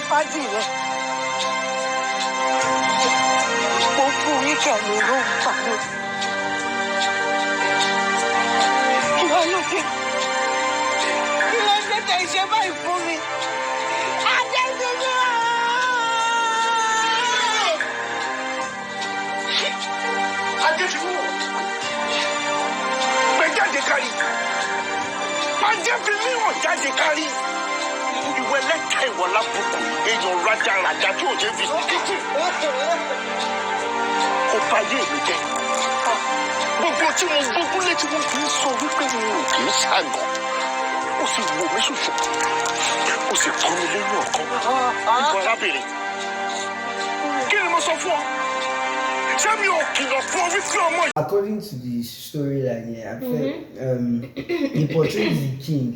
fájì rẹ̀. Mo fún yín kẹ́mi ló ń fà lọ. Ìwọ ló dé. Kí ló dé tẹ̀ ṣe báyìí fún mi? Adédúró! Adédúró! Gbé jáde kárí. Má jẹ́ fi mí wọ̀n jáde kárí. Ìwọ ẹlẹ́ta ìwọ lábùkù èèyàn rádaràdà tí ò ṣe fi sí títì. Ó bá yé mi jẹ́. Gbogbo tí mo gbógun lé tí mo fi ń sọ wípé mi ò kì í ṣàgàn. Ó sì wò mí ṣùṣù. Ó sì kọ́ mi lẹ́yìn ọ̀kan. Ìwọ arábìnrin. Kí ni mo sọ fún ọ? Ṣé mi ò kìlọ̀ fún ọ wípé ọmọ yìí? According to the storyline here, I felt he portrays the king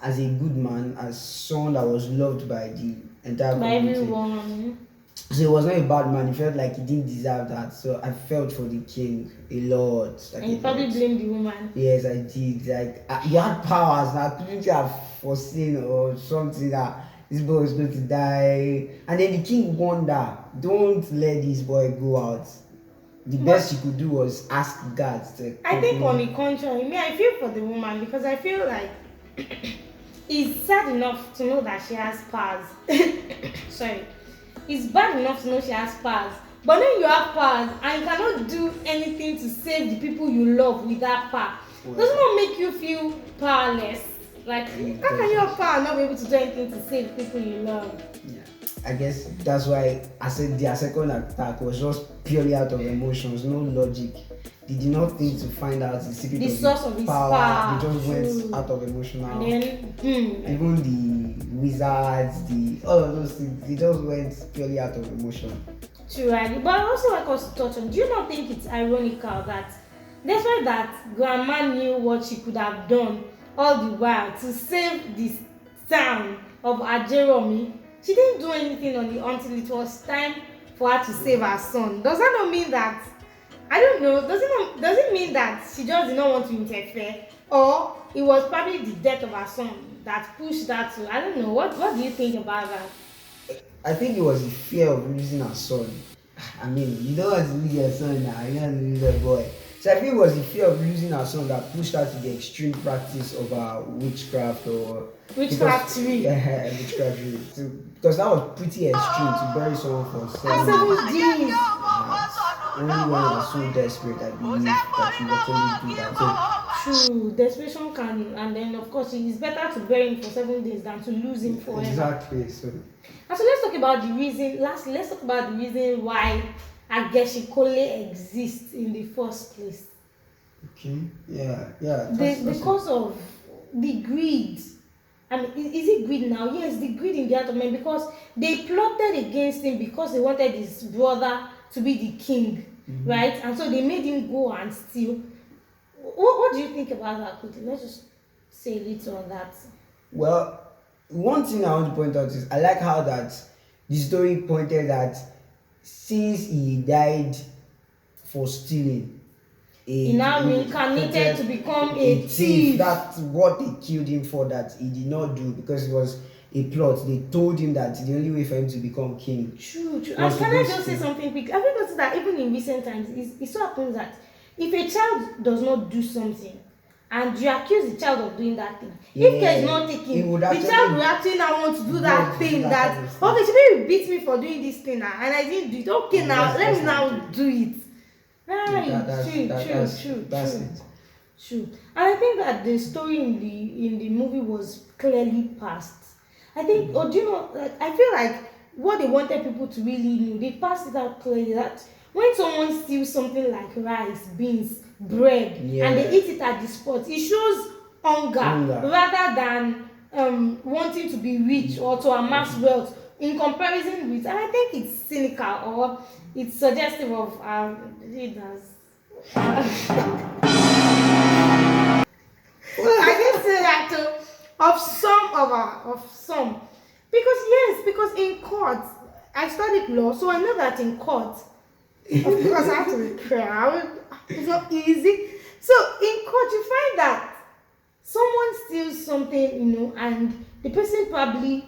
as a good man, as someone that was loved by the entire community. Everyone. So he was not a bad man. He felt like he didn't deserve that. So I felt for the king a lot. Like And you probably blamed the woman. Yes, I did. Like you had powers that couldn't you have foreseen or something that this boy is going to die. And then the king warned her, don't let this boy go out. The best she could do was ask God to. I think on the contrary, I feel for the woman because I feel like it's sad enough to know that she has powers. Sorry. It's bad enough to know she has powers. But then you have powers and you cannot do anything to save the people you love with that power. Doesn't that make you feel powerless? Like, how can you have power and not be able to do anything to save the people you love? Yeah. I guess that's why I said their second attack was just purely out of emotions, no logic. They did not think to find out the secret The of source of his power. They just went out of emotional. And then, even the wizards, all of those things, they just went purely out of emotion. True, right? But I also like us to touch on. Do you not think it's ironical that despite that grandma knew what she could have done all the while to save this town of Agerumi, she didn't do anything until it was time for her to save her son? Does that not mean that, I don't know, does it mean that she just did not want to interfere, or it was probably the death of her son that pushed her to, I don't know, what do you think about that? I think it was the fear of losing her son. I mean, you don't want to lose your son now, you don't want to lose a boy. So I think it was the fear of losing her son that pushed her to the extreme practice of witchcraft or witchcraftry. Witchcraftry. So, because that was pretty extreme to bury someone for 7 days. Only when you are so desperate, I believe that you actually do that. So, true, desperation can, and then of course it's better to bury him for 7 days than to lose him forever. Exactly. So let's talk about the reason. Lastly, let's talk about the reason why Ageshinkole exists in the first place. Okay. Yeah. Because of the greed. I mean, is it greed now? Yes, the greed in the heart of men, because they plotted against him because they wanted his brother to be the king, right? And so they made him go and steal. What do you think about that, quickly? Let's just say a little on that. Well, one thing I want to point out is I like how that the story pointed that since he died for stealing, he now reincarnated to become a thief. That's what they killed him for, that he did not do, because it was a plot. They told him that the only way for him to become king. True. And can I just say something quick? Have you noticed that even in recent times, it so happens that if a child does not do something and you accuse the child of doing that thing, if care is not taken, the child will actually now want to do that thing that, okay, she maybe beat me for doing this thing now and I didn't do it. Okay, now let me now do it. Right. True. And I think that the story in the movie was clearly passed. I think, or do you know, like, I feel like what they wanted people to really know, they passed it out clearly, that when someone steals something like rice, beans, bread, and they eat it at the spot, it shows hunger rather than wanting to be rich or to amass wealth in comparison with, and I think it's cynical or it's suggestive of leaders. I can say that of some, because in court, I studied law, so I know that in court, of course I have to be fair. It's not easy. So in court, you find that someone steals something, and the person probably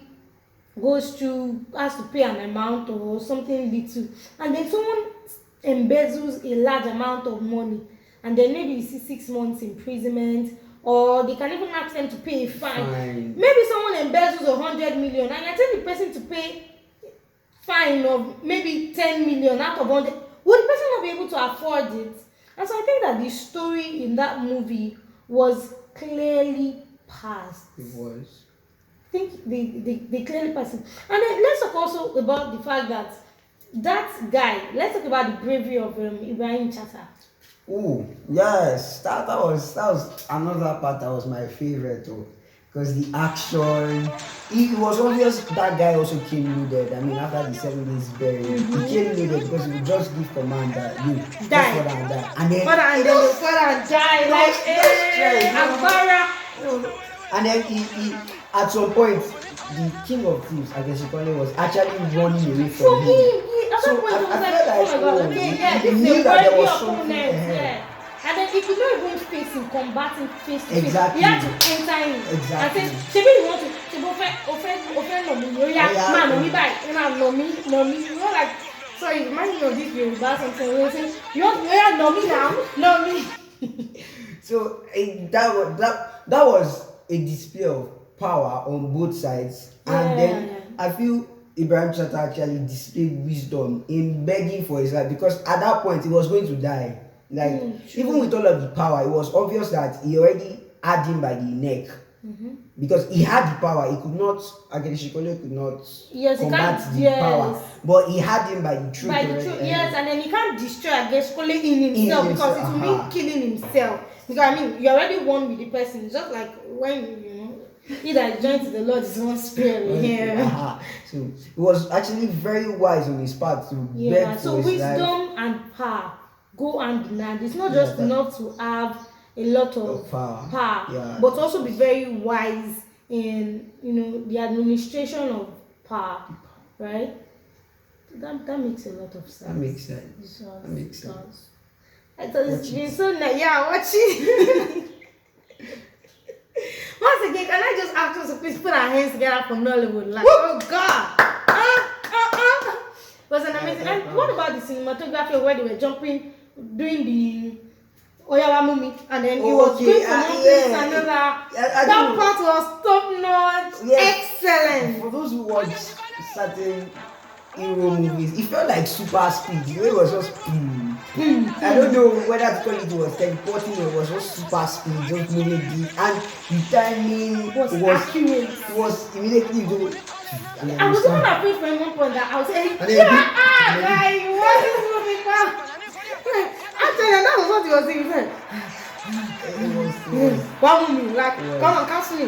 has to pay an amount or something little, and then someone embezzles a large amount of money, and then maybe you see 6 months imprisonment, or they can even ask them to pay a fine. Maybe someone embezzles 100 million and you're telling the person to pay fine of maybe 10 million out of 100. Would the person not be able to afford it? And so I think that the story in that movie was clearly passed. It was. I think they clearly passed it. And then let's talk also about the fact that guy, let's talk about the bravery of Ibrahim Chatta. Oh, yes, that was another part that was my favorite too. Because the action, it was obvious that guy also came loaded. I mean, after the 7 days burial, he came loaded because he would just give command that you just Die. father and die. And then The father die like Agbara. And then he at some point, the king of thieves, Ageshinkole, was actually running away from him. At that point, I oh my God, he this knew is a that there worthy was something opponent. ahead. And then if you don't even face him, combating face to face, Exactly. you have to enter in. Exactly. And say, Shebi, you want to offend no me, man, no me by, no me. You know, like, sorry, remind me of this Yoruba something where you say, you want to no me now, no me. So that was a display of power on both sides, and then I feel Ibrahim Chatta actually displayed wisdom in begging for his life, because at that point he was going to die. Like even with all of the power, it was obvious that he already had him by the neck, because he had the power. He could not, Ageshinkole could not combat the power, but he had him by the throat. Yes, and then he can't destroy Ageshinkole in himself, because it will mean killing himself. Because I mean, you already won with the person. It's just like when he that joins the Lord is one spirit. So it was actually very wise on his part to beg for his wisdom and power go hand in hand. It's not just enough to have a lot of power, but also be very wise in the administration of power, right? That makes a lot of sense. That makes sense. I thought it's been so nice. Yeah, watching. Once again, can I just ask us to please put our hands together for Nollywood? Like, oh God! It was an amazing. And what about the cinematography where they were jumping, doing the Oyawa Mumi, and then it was going from one place to another. That part was top notch, excellent. For those who watch certain hero movies, it felt like super speed. The way it was just I don't know whether to call it was teleporting or it was just super speed, just moving deep, and the timing was accurate. It was immediately do. I was even afraid for one point that I was saying, like, what is moving back? Actually, that was what he was saying. One movie, like, come on, catch me.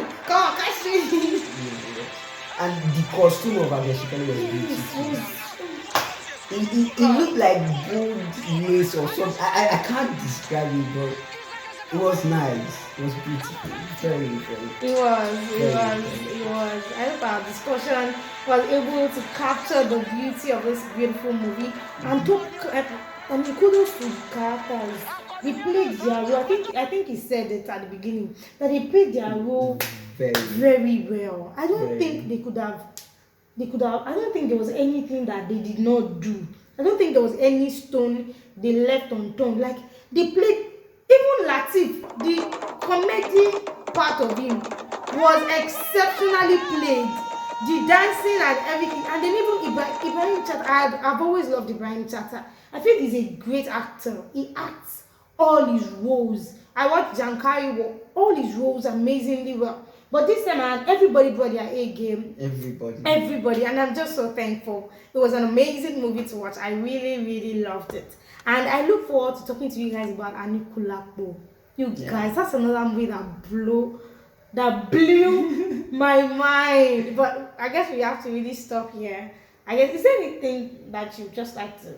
And the costume of Ageshinkole was beautiful. It looked like gold lace or something. I can't describe it, but it was nice. It was beautiful. Very, very. It was. I hope our discussion was able to capture the beauty of this beautiful movie. And kudos to the characters. They played their role. I think he said it at the beginning that they played their role very well. I don't think they could have. I don't think there was anything that they did not do. I don't think there was any stone they left unturned. Like, they played, even Latif, the comedy part of him was exceptionally played. The dancing and everything. And then even Ibrahim Chatta, I've always loved Ibrahim Chatta. I feel he's a great actor. He acts all his roles. I watched Jankari, all his roles amazingly well. But this time around, everybody brought their A game. Everybody. And I'm just so thankful. It was an amazing movie to watch. I really, really loved it. And I look forward to talking to you guys about Anikulapo. Guys, that's another movie that blew my mind. But I guess we have to really stop here. I guess, is there anything that you just like to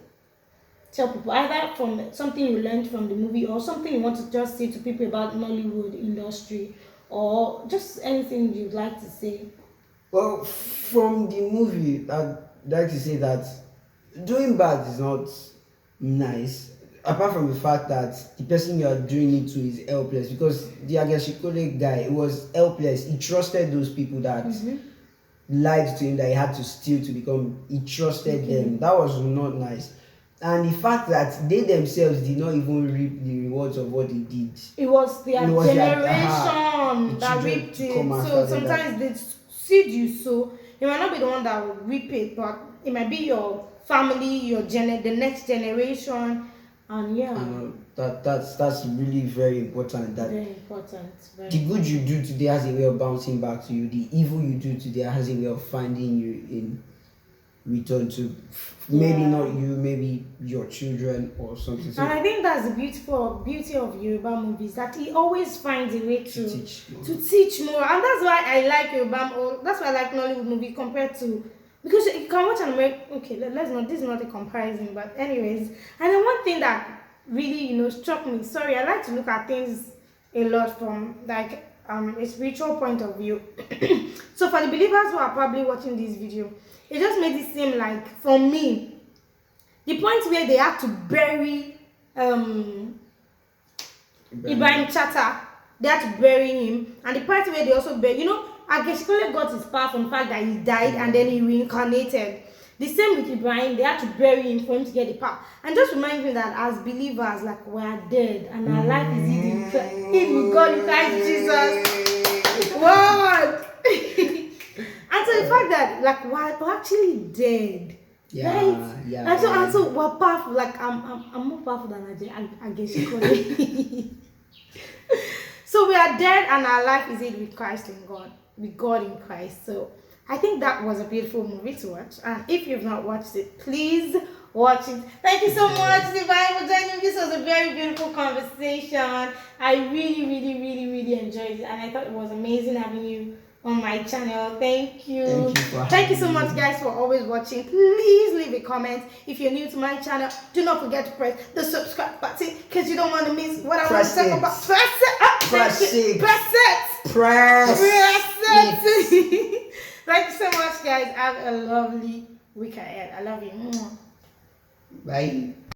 tell people, either from something you learned from the movie or something you want to just say to people about Nollywood industry, or just anything you'd like to say? Well, from the movie, I'd like to say that doing bad is not nice, apart from the fact that the person you are doing it to is helpless, because the Ageshinkole guy was helpless. He trusted those people that lied to him that he had to steal to become. He trusted them. That was not nice. And the fact that they themselves did not even reap the rewards of what they did. It was their It was generation the that children reaped to it. come after So them that- sometimes the seed you sow, you might not be the one that will reap it, but it might be your family, the next generation, and yeah, that's really very important. That very important. the good you do today has a way of bouncing back to you. The evil you do today has a way of finding you in return to maybe Yeah. not you, maybe your children or something. So And I think that's the beauty of Yoruba movies, that he always finds a way to teach more. to teach more, and that's why I like that's why I like Nollywood movie compared to, because you can watch an American. Okay, let's not. This is not a comparison, but anyways, and then one thing that really struck me. Sorry, I like to look at things a lot from like a spiritual point of view. So for the believers who are probably watching this video, it just made it seem like, for me, the point where they had to bury Ibrahim Chatta, they had to bury him, and the part where they also bury, Ageshinkole got his power from the fact that he died and then he reincarnated. The same with Ibrahim, they had to bury him for him to get the power. And just remind me that as believers, like, we are dead and our life is in with God in Christ Jesus. What? And so the fact that, like, we're actually dead. Yeah, right? yeah. And so we're powerful. Like, I'm more powerful than Ageshinkole. So we are dead and our life is in with Christ in God. With God in Christ. So I think that was a beautiful movie to watch. And if you've not watched it, please watch it. Thank you so much, Divine, for joining me. This was a very beautiful conversation. I really, really, really, really enjoyed it. And I thought it was amazing having you on my channel. Thank you. Thank you so much, guys, for always watching. Please leave a comment. If you're new to my channel, do not forget to press the subscribe button, because you don't want to miss what I want to talk about. Press it. Press it. Press it. Press it. Thank you so much, guys. Have a lovely week ahead. I love you. Bye.